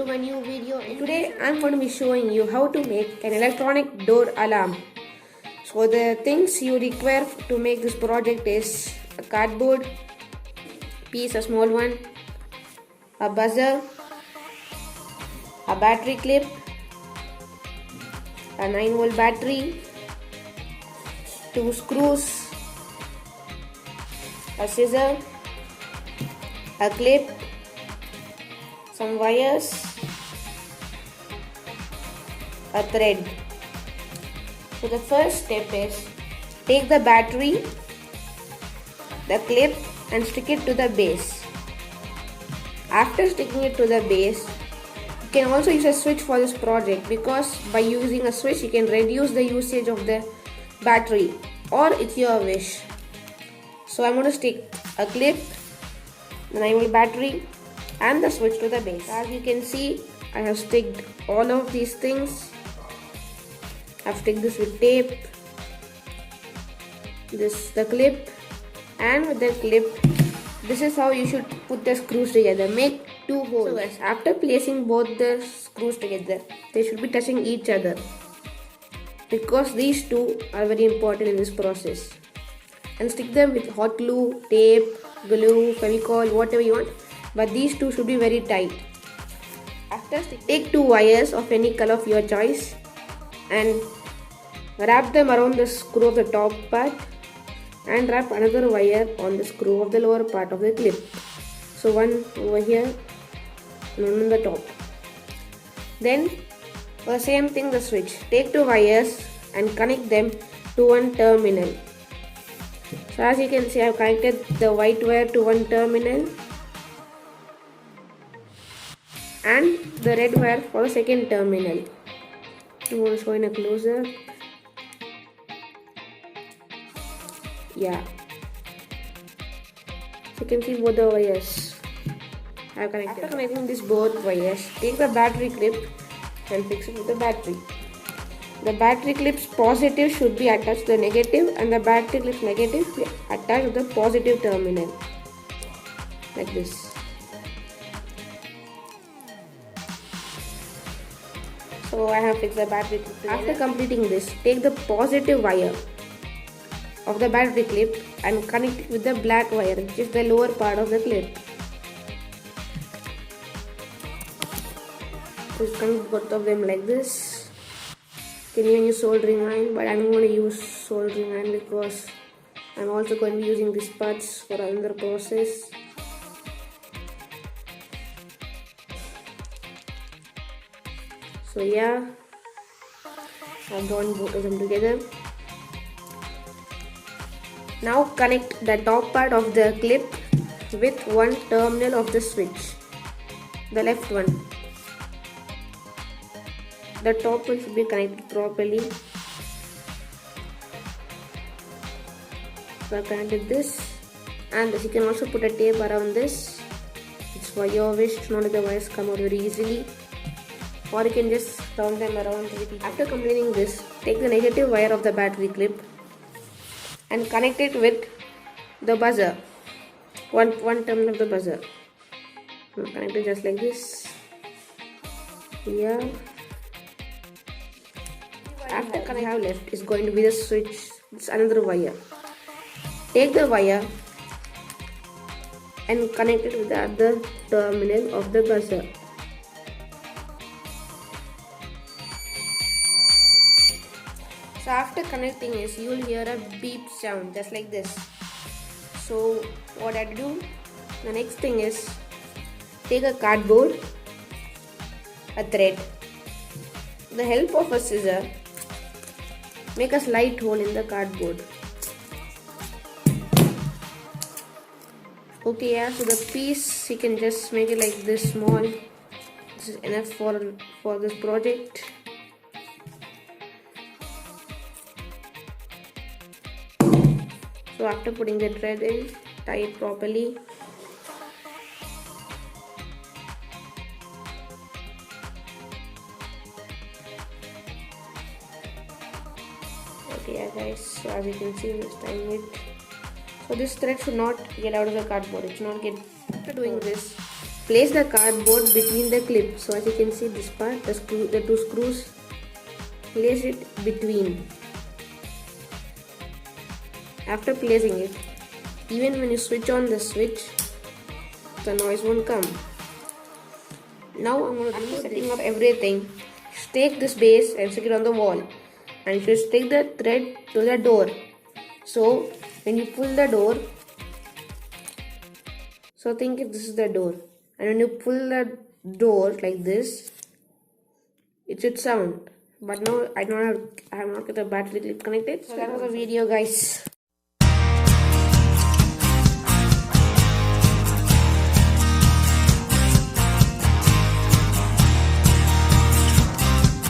my new video. Today I'm going to be showing you how to make an electronic door alarm. So the things you require to make this project is a cardboard piece, a small one, a buzzer, a battery clip, a 9-volt battery, 2 screws, a scissor, a clip, some wires, a thread. So the first step is take the battery, the clip and stick it to the base. After sticking it to the base, you can also use a switch for this project, because by using a switch you can reduce the usage of the battery, or it's your wish. So I'm going to stick a clip, the 9-volt battery and the switch to the base. As you can see, I have sticked all of these things. I've sticked this with tape, this the clip, and with the clip, this is how you should put the screws together. Make 2 holes. So after placing both the screws together, they should be touching each other, because these two are very important in this process. And stick them with hot glue, tape, glue, Fevicol, whatever you want, but these two should be very tight. After take 2 wires of any color of your choice and wrap them around the screw of the top part, and wrap another wire on the screw of the lower part of the clip. So one over here and one on the top. Then for the same thing, the switch, take 2 wires and connect them to one terminal. So as you can see, I have connected the white wire to one terminal and the red wire for the second terminal. I'm going to show in a closer. Yeah, so you can see both the wires I have connected. After connecting these both wires, take the battery clip and fix it with the battery. The battery clip's positive should be attached to the negative, and the battery clip's negative should be attached to the positive terminal, like this. So I have fixed the battery clip together. After completing this, take the positive wire of the battery clip and connect it with the black wire, which is the lower part of the clip. Just connect both of them like this. You can even use soldering iron, but I'm going to use soldering iron because I'm also going to be using these parts for another process. So yeah, I've drawn both of them together. Now connect the top part of the clip with one terminal of the switch, the left one. The top one should be connected properly. So I connected this and this. You can also put a tape around this. It's for your wish to not let the wires come out very easily, or you can just turn them around. After completing this, take the negative wire of the battery clip and connect it with the buzzer, one terminal of the buzzer. Connect it just like this. Yeah. After connecting, have left is going to be the switch. It's another wire. Take the wire and connect it with the other terminal of the buzzer. So after connecting this, you will hear a beep sound just like this. So what I do, the next thing is take a cardboard, a thread, the help of a scissor, make a slight hole in the cardboard. Okay, yeah, so the piece, you can just make it like this small. This is enough for this project. So after putting the thread in, tie it properly. Okay, yeah guys, so as you can see, I'm just tying it. So this thread should not get out of the cardboard. It should not get. After doing this, Place the cardboard between the clips. So as you can see this part, the two screws, place it between. After placing it, even when you switch on the switch, the noise won't come. Now I'm going to do setting up everything. Take this base and stick it on the wall, and you should stick the thread to the door. So when you pull the door, so think if this is the door, and when you pull the door like this, it should sound. But now I have not got the battery clip connected. So that was the video, guys.